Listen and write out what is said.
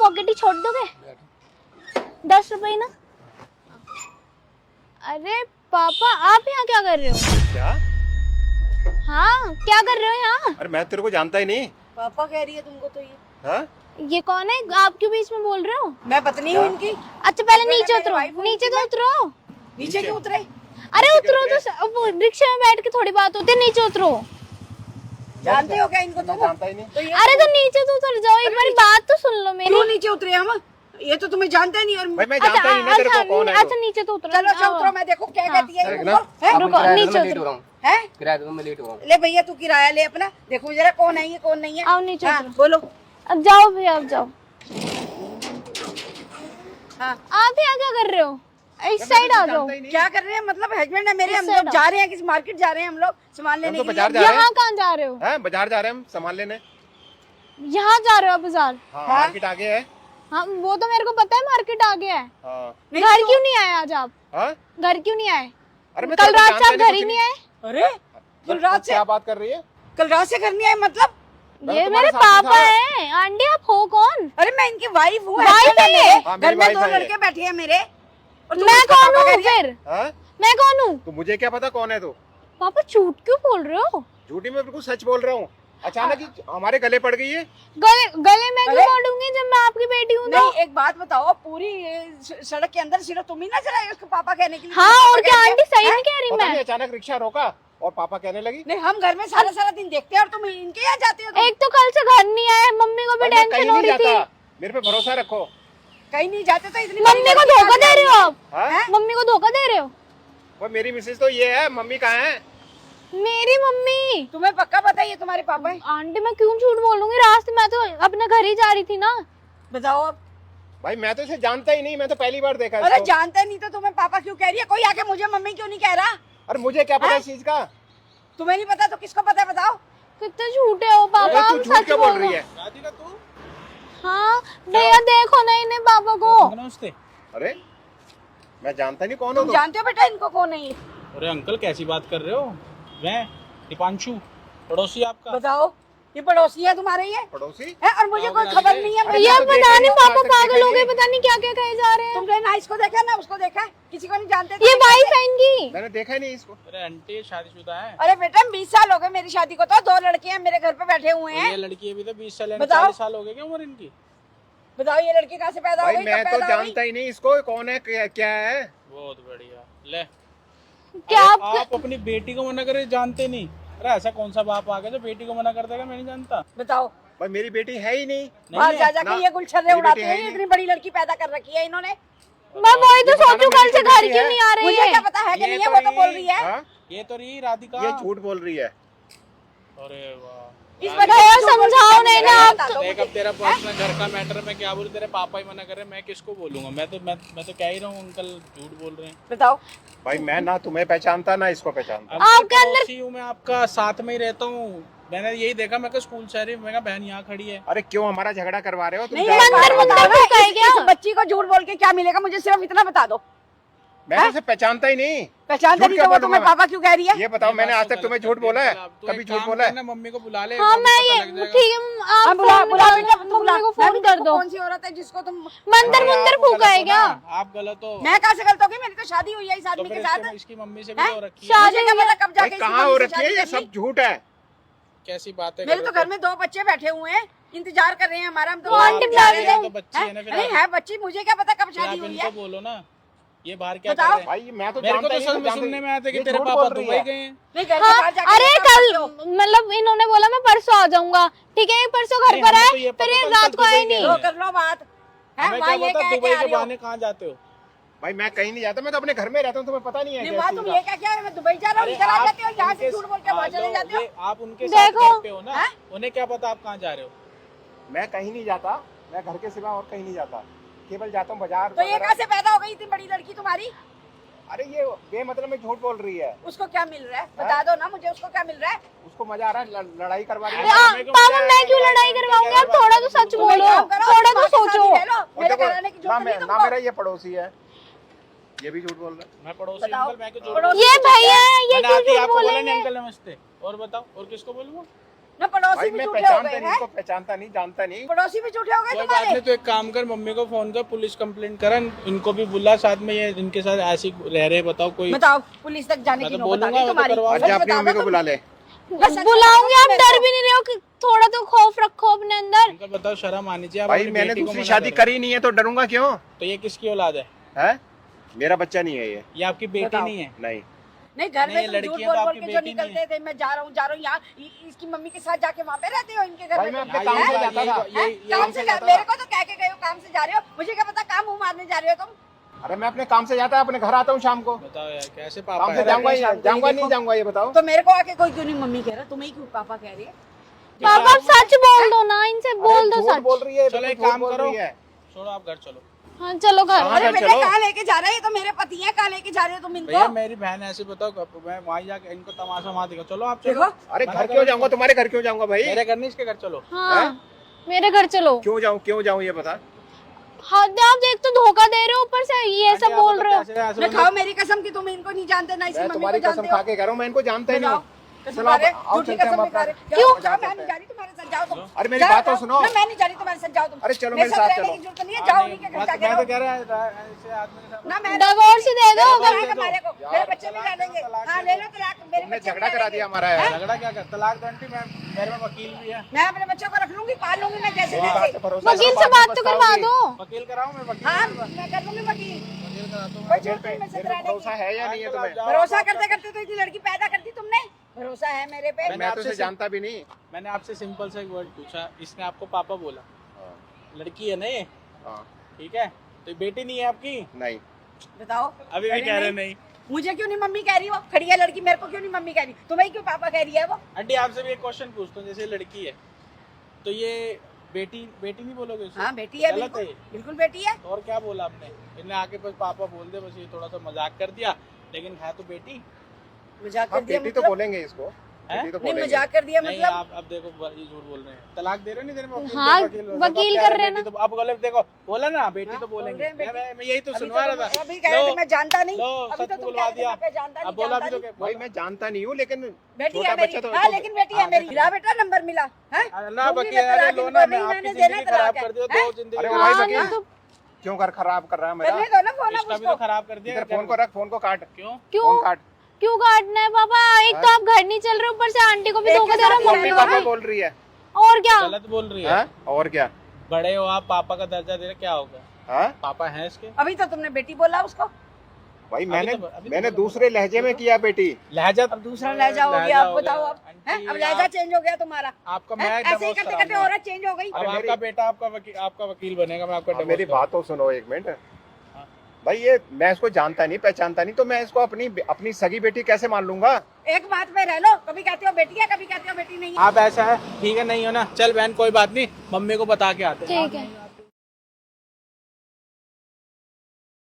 Pocket ही छोड़ दोगे? 10 रुपए ना। अरे पापा आप यहाँ क्या कर रहे हो? क्या? हाँ क्या कर रहे हो यहाँ? अरे मैं तेरे को जानता ही नहीं। पापा कह रही है तुमको तो ये। हाँ? ये कौन है? आप क्यों बीच में बोल रहे हो? मैं पत्नी हूँ इनकी। अच्छा पहले नीचे मेरी उतरो, वाइफ हूँ नीचे तो उतरो। नीचे क्यों उतरे? अरे उतरो तो, वो रिक्शे में बैठ के थोड़ी बात होती है, नीचे उतरो। जानते हो क्या इनको मैं तुम? जानता ही नहीं। तो ये अरे तो नीचे तो उतर जाओ, एक बार बात तो सुन लो मेरी। क्यों नीचे उतरे हम? ये तो तुम्हें जानते नहीं। और भाई मैं जानता ही नहीं तेरे को कौन है। अच्छा नीचे तो उतरो। चलो अच्छा उतरो, मैं देखो क्या कहती है ना। तुमको, हैं? रुको नीचे उतरो। हैं? किराया दो, मैं लेट हुआ हूँ। ले भैया तू किराया ले अपना, देखो जरा कौन है ये कौन नहीं है। आओ नीचे हाँ, उतरो। बोलो। अब जाओ भैया, अब जाओ। हाँ आप यहाँ क्या कर रहे हो? इस साइड आ जाओ। क्या कर रहे हैं? मतलब हस्बैंड है मेरे, हम इस लोग side जा रहे हैं किसी मार्केट जा रहे हैं, हम लोग सामान लेने तो के बाजार लिए। जा रहे यहाँ कहाँ जा रहे हो? हैं? बाजार जा रहे हैं हम सामान लेने। यहाँ जा रहे हो आप बाजार? हाँ, मार्केट आगे है। हाँ वो तो मेरे को पता है, मार्केट आ गया है। हाँ। घर क्यों नहीं आए आज आप? हाँ? घर क्यों नहीं आए? अरे मैं कल तेरे को रात से आप जानता घर ही नहीं आए? अरे कल रात से, क्या बात कर रही है? कल रात से करनी है मतलब? मैं ये तुम्हारे मेरे साथ ही पापा था। हैं। आंटी आप हो कौन? अरे मैं इनकी वाइफ हूँ। वाइफ husband है मेरे। ये? हाँ, घर मेरी में वाइफ दो है ये। लड़के बैठे हैं मेरे। और तुम मैं इसका कौन पापा हूँ कह रही है? फिर? हाँ? मैं कौन हूँ? तो मुझे क्या पता कौन है तू? पापा झूठ क्यों बोल रहे हो? झूठी में बिल्कुल सच बोल रहा हूँ। अचानक ही हमारे गले पड़ गई है। गले में क्यों अरे? पड़ूंगी जब मैं आपकी बेटी हूँ तो? नहीं एक बात बताओ, पूरी ये सड़क के अंदर सिर्फ तुम ही ना चलाए उसके पापा कहने के लिए? हाँ पापा और क्या कह रही है? आंटी सही हैं? नहीं कह रही पता नहीं मैं? अचानक रिक्शा रोका और पापा कहने लगी। नहीं हम घर में सारा सारा दिन देखते हैं और तुम इनके यहाँ जाते हो। तुम एक तो कल से घर नहीं आए, मम्मी को भी भाई मैं टेंशन कहीं हो नहीं रही थी। जाता, मेरे पे भरोसा रखो। कहीं नहीं जाते तो इतनी मम्मी को धोखा दे रहे हो आप? हाँ? मम्मी को धोखा दे रहे हो? वो मेरी मिसेज तो ये है, मम्मी कहाँ है? मेरी मम्मी? तुम्हें पक्का पता है ये तुम्हारे पापा है? आंटी मैं क्यों झूठ बोलूंगी? रास्ते में तो अपने घर ही जा रही थी ना। बताओ अब। भाई मैं तो इसे जानता ही नहीं, मैं तो पहली बार देखा अरे इसको। जानते नहीं तो तुम्हें पापा क्यों कह रही है? कोई आके मुझे मम्मी क्यों नहीं कह रहा? अरे मुझे क्या पता इस चीज का? तुम्हें नहीं पता तो किसको पता है बताओ? कितने झूठे हो पापा, अरे हम तू झूठ सच क्यों बोल बोल रही रहे है? हैं। हाँ भैया देखो ना इन्हें पापा को। नमस्ते। अरे मैं जानता नहीं कौन हो तुम तुम। जानते हो बेटा इनको कौन है ये? अरे अंकल कैसी बात कर रहे हो? मैं दीपांशु, पड़ोसी आपका। बताओ ये पड़ोसी है तुम्हारे ये पड़ोसी? है? और मुझे कोई खबर नहीं है। भैया तो पता नहीं देखा पापा नहीं, पागल हो गए, देखा पता नहीं क्या क्या कहे जा रहे हैं। तुमने ना इसको देखा ना उसको देखा है? किसी को नहीं जानते ये वाइफ है इनकी। मैंने देखा ही नहीं इसको। अरे आंटी शादीशुदा है। अरे बेटा 20 साल हो गए मेरी शादी को, तो 2 लड़के हैं मेरे घर पे बैठे हुए और हैं। ये लड़की अभी तो 20 साल, बताओ। 40 साल हो गए क्या उम्र इनकी? बताओ ये लड़की कहाँ से पैदा हो भाई गई? मैं कब तो पैदा हो गई? जानता ही नहीं इसको कौन है, क्या है। बहुत बढ़िया। ले क्या अरे आप अपनी बेटी को मना करे जानते नहीं? अरे ऐसा कौन सा बाप आ गया जो बेटी को मना कर देगा? मैं नहीं जानता। बताओ भाई मेरी बेटी है ही नहीं। बाहर जा जाके ना, ये गुलछर्रे मेरी उड़ाते बेटी है हैं। ही इतनी बड़ी लड़की पैदा कर रखी है इन्होंने। मैं वही तो ये बताना सोचूं कल से मेरी घर बेटी क्यों है। नहीं आ रही मुझे है? क्या पता है कि ये नहीं है, तो वो तो बोल ये- रही है। हाँ? ये तो रही राधिका। ये झूठ बोल रही है। अरे वाह। इस राधिका, बच्चे और को झूठ बोल के समझाओ क्या नहीं ना मिलेगा? आप। बता दो देख मुझे। अब तेरा पर्सनल घर का मैटर, मैं क्या बोलूं? तेरे पापा ही मना कर रहे हैं, मैं किसको बोलूंगा? मैं तो कह ही रहा हूँ अंकल झूठ बोल रहे हैं। बताओ भाई मैं ना तुम्हें पहचानता ना इसको पहचानता। आपके अंदर हूँ मैं, आपका साथ में ही रहता हूँ। मैंने यही देखा, मैं स्कूल से आ रही, मैं कहा बहन यहाँ खड़ी है। अरे क्यों हमारा झगड़ा करवा रहे हो तुम? नहीं जाओ एक बात बाहर। बताओ ना, फूका है क्या? इस बच्ची को झूठ बोल के क्या मिलेगा? मुझे सिर्फ इतना बता दो। मैं तो इसे पहचानता ही नहीं। पहचानते झूठ नहीं क्या तो वो तुम्हें बोलूंगा? पापा क्यों कह रही है? ये बताओ मैंने आज तक तुम्हें झूठ बोला है? कभी झूठ बोला है? ना मम्मी को बुला ले। हाँ मम्मी मैं पता ये लग जाएगा। ठीक है, आप हाँ बुला फोन बुला निकालो, बेटा, तू बुला। मम्मी को मैं फोन भी कर देखो दो। कौन सी औरत है जिसको तुम। मंदिर अरे मंदिर आप तो फूका है गलत हो क्या? ना, आप गलत हो। मैं कहाँ से गलत हो गई? मेरी तो शादी हुई है इस तो आदमी फिर के साथ। इसकी मम्मी से भी हैं? तो रखी है। शादी मुझे क्या पता कब भाई जाके कहाँ हो रखी है? ये सब झूठ है। कैसी बातें मेरे कर तो रहे घर में 2 बच्चे बैठे हुए हैं, इंतजार कर रहे हैं हमारा। हम तो वो बाहर आंटी जा बुला रहे रही हैं। तो बच्ची है ना, फिर नहीं आप- है बच्ची, मुझे क्या पता कब फिर शादी आप हुई इनको है? बोलो ना, ये बाहर क्या कर बताओ। रहे हैं? भाई मैं तो मेरे को जानता तो ही सच नहीं, में जानता सुनने ही में आया था कि ये तेरे झूठ पापा बोल रही दुबई है। गए हैं। नहीं घर से हाँ बाहर जाके अरे क्या कल करते हो? मतलब इन्होंने बोला मैं परसों आ जाऊंगा, ठीक है? ये परसों घर नहीं, पर हमें है, तो ये फिर पता ये था रात अंकल को आए दुबई नहीं। गए तो कर लो बात है। हमें वहाँ क्या ये पता कह के दुबई आ के रही हो। बहाने कहाँ जाते हो? भाई मैं कहीं नहीं जाता, मैं तो अपने घर में रहता हूँ, तुम्हें पता नहीं है नहीं क्या वहाँ चीज़ तुम का? ये क्या किया? मैं दुबई जा रहा हूँ, इधर आ जाते हो, यहाँ से झूठ बोल के वहाँ चले जाते हो। आप उनके साथ देखो। घर पे हो ना, हैं? उन्हें क्या पता आप कहाँ जा रहे हो? मैं कहीं नहीं जाता, मैं घर के सिवा और कहीं नहीं जाता, केवल जाता हूँ बाजार तो ये वगैरह। कहाँ से पैदा हो गई इतनी बड़ी लड़की तुम्हारी? अरे ये बेमतलब में झूठ बोल रही है। उसको क्या मिल रहा है? बता दो ना मुझे, उसको क्या मिल रहा है? उसको मजा आ रहा है, लड़ाई करवा रही अरे है। हमें क्यों पापा मजा मैं आएगा? क्यों लड़ाई करवाऊंगी? आप थोड़ा तो सच तुम बोलो, एक काम करो, थोड़ा तुम तो आके शादी सोचो। ले लो, और मेरे देखो, कराने की ना जरूरत नहीं ना तुमको। मेरा ये पड़ोसी है, ये भी झूठ बोल रहा है। मैं पड़ोसी बताओ। अंकल, मैं क्यों झूठ पड़ोसी बोलूं? ये भैया है, ये मैंने क्यों आके झूठ आपको बोला बोलेंगे? नहीं अंकल नमस्ते। और बताओ, और किसको बोलूंगा? ना पड़ोसी भाई भी मैं झूठे हो पहचानता गए नहीं, हैं, इनको पहचानता नहीं, जानता नहीं। पड़ोसी भी झूठे हो गए कोई बात तुम्हारे। नहीं, तो एक काम कर, मम्मी को फोन कर, पुलिस कंप्लेंट करा, इनको भी बुला साथ में, ये इनके साथ ऐसे ही रह रहे, बताओ कोई। बताओ पुलिस तक जाने मैं की तो नौबत आ बोलूंगा, गई मैं तो तुम्हारी। करवा अच्छा सच अपनी बता मम्मी दो को तुम। बुला ले। बस सच बुलाऊंगी, बता आप दो डर मेरे भी नहीं रहे हो कि थोड़ा तो खौफ रखो अपने अंदर। इनको बताओ, शर्म आनी चाहिए। आप भाई अपनी मैंने बेटी को दूसरी मना शादी कर रहे करी नहीं है तो डरूंगा क्यों? हो। तो ये किसकी औलाद है? है मेरा बच्चा नहीं है ये आपकी बेटी बताओ। नहीं है? नहीं। नहीं घर नहीं, में तुम लड़की झूठ है बोल तो बोल आपकी के जो बेटी नहीं निकलते थे, मैं जा रहा हूँ यहाँ, इसकी मम्मी के साथ जाके वहाँ पे रहते हो इनके घर भाई में। मैं अपने हैं? काम से हैं? जाता था। काम से मेरे को तो कह के गए हो काम से जा रहे हो, मुझे क्या पता काम मुंह मारने जा रहे हो तुम। अरे मैं अपने काम से जाता, अपने घर आता हूँ शाम को। बताओ यार, कैसे पापा काम से है? जाऊंगा ही- शाम को जाऊंगा ये नहीं देखो। जाऊंगा ये बताओ। तो मेरे को आके कोई क्यों नहीं मम्मी कह रहा, तुम्हें ही क्यों पापा कह रही है? पापा आप सच बोल दो ना, इनसे बोल दो झूठ सच। बोल रही है, चलो एक बिल्कुल काम झूठ बोल करो, रही है। छोड़ो आप घर चलो। हाँ चलो घर। हाँ, अरे घर बेटे चलो। कहाँ लेके जा रहे हैं? ये तो मेरे पति हैं, कहाँ लेके जा रहे हो तुम भैया इनको? मेरी बहन है, ऐसे बताओ, मैं वहीं जाके इनको तमाशा मार देगा। चलो आप देखो चलो। अरे घर क्यों जाऊंगा? तुम्हारे घर क्यों जाऊंगा भाई? मेरे घर नहीं, इसके घर चलो। हाँ मेरे घर चलो। क्यों जाऊं ये बता। हाँ आप देख तो धोखा दे रहे हो, ऊपर से ये सब बोल रहे हो। मैं खाओ मेरी कसम कि तुम इनको नहीं जानते ना, इसी मैं मम्मी को तुम्हारी कसम जानते खा हो। के कह रहा हूँ, मैं इनको जानता ही नहीं हूँ। कसम चलो खा रहे, आओ झूठी चलते हैं कसम हम भी खा रहे। अपना- क्यों? जाओ, जाओ, मैं चलते नहीं हैं। जा रही तुम्हारे साथ, जाओ तुम। अरे मेरी जाओ, बात तो जाओ। सुनो। ना, मैं नहीं जा रही तुम्हारे साथ, जाओ तुम। अरे चलो मेरे मेरे साथ रहने चलो। की जरूरत नहीं है, जाओ उन्हीं के घर जाके मैं तो रहो। कह रहा है ऐसे आदमी के साथ ना मैं डिवोर्स दे दो। तलाक है हमारे को, मेरे बच्चे भी ला देंगे। हाँ ले लो तलाक, मेरे तुमने बच्चे भी झगड़ा ला करा देंगे। दिया हमारा यार। झगड़ा क्या कर, तलाक दो आंटी, मैं मेरे में वकील भी है। मैं अपने बच्चों को रख लूंगी, पाल लूंगी मैं जैसे बात जैसे। पे भरोसा वकील करो, से बाद में बात तो करवा पछताओगी। दो। वकील कराऊं मैं? वकील हाँ कराऊं? मैं कर लूंगी वकील। वकील कराता हूं कोई मैं। जरूरत नहीं मुझसे मेरे पे कराने भरोसा की। है या नहीं है तुम्हें? जाओ, भरोसा आप- करते करते तो इतनी लड़की पैदा कर दी तुमने। भरोसा है मेरे पे। मैं तो इसे जानता भी नहीं। मैंने आपसे सिंपल सा एक वर्ड पूछा, इसने आपको पापा बोला। लड़की है ना ये, हाँ, ठीक है, तो ये बेटी नहीं है आपकी? नहीं। बताओ अभी भी कह रहे नहीं। मुझे क्यों नहीं मम्मी कह रही वो? खड़ी है लड़की, मेरे को क्यों नहीं मम्मी कह रही? तुम्हें क्यों पापा कह रही है वो? आंटी आपसे भी एक क्वेश्चन पूछता हूँ, जैसे लड़की है तो ये बेटी नहीं बोलोगे उसे? हाँ बेटी है, गलत बिल्कुल है ये। बिल्कुल बेटी है। तो और क्या बोला आपने? इन्हें आके बस पापा बोल दे, बस ये थोड़ा सा मजाक कर दिया, लेकिन है तो बेटी मजाक हाँ, कर दिया बेटी तो मतलब? बोलेंगे इसको। बेटी तो नहीं बोलेंगे। मजाक कर दिया नहीं। मतलब? आप देखो ये झूठ बोल रहे हैं, तलाक दे रहे हो नहीं देने में? हाँ, वकील कर रहे हैं ना। तो अब गलत देखो, बोला ना बेटी हाँ, तो बोल बोलेंगे। रहे हैं बेटी। मैं यही तो अभी सुनवा तो रहा था। अभी कह रहे थे मैं जानता नहीं। लो, अभी सच तो तुम बुलवा कह रहे थे दिया। मैं जानता अब नहीं, बोला जानता भी तो नहीं। भाई मैं जानता नहीं हूँ, लेकिन बेटी छोटा है मेरी। बच्चा तो हाँ लेकिन बेटी है हाँ, मेरी। बेटी। मिला बेटा, नंबर मिला है? ना दूंगी वकील, मैं अरे तलाक, लो इनको ना, नहीं, मैं मैंने आपकी देना जिंदगी तलाक खराब है। कर दिया, हैं? दो जिंदगी अरे खराब भाई हाँ, वकील, नहीं तो क्यों कर खराब कर रहा है मेरा? करने दो ना फोन अब इसका भी तो उसको। खराब कर दिया। इधर फोन को रख, फोन को काट। क्यों? क्यों फोन काट। क्यों काटना है पापा? एक तो आप घर नहीं चल रहे, ऊपर से आंटी को भी एक धोखा के दे रहे साथ हो, ही मम्मी है, को पापा भी। बोल रही है। और क्या? गलत बोल रही है। हाँ? और क्या? बड़े हो आप, पापा का दर्जा दे रहे, क्या होगा? हाँ? पापा हैं इसके? अभी तो तुमने बेटी बोला उसको। भाई अभी मैंने तो दूसरे लहजे में किया बेटी। लहजा अब दूसरा लहजा हो गया, अब हो बताओ गया। अब आंटी, हैं? अब लहजा चेंज हो गया तुम्हारा। आपका हैं? मैं ऐसे ही divorce करते करते कराऊंगा। औरत चेंज हो गई। अब अरे आपका बेटा आपका वकील बनेगा, मैं आपका अब divorce मेरी बात तो सुनो एक मिनट। भाई ये मैं इसको जानता नहीं, पहचानता नहीं, तो मैं इसको अपनी सगी बेटी कैसे मान लूंगा? एक बात पे रह लो, कभी कहते हो बेटी है, कभी कहते हो बेटी नहीं है। आप ऐसा है, ठीक है, नहीं हो ना, चल बहन कोई बात नहीं, मम्मी को बता के आते हैं। ठीक है।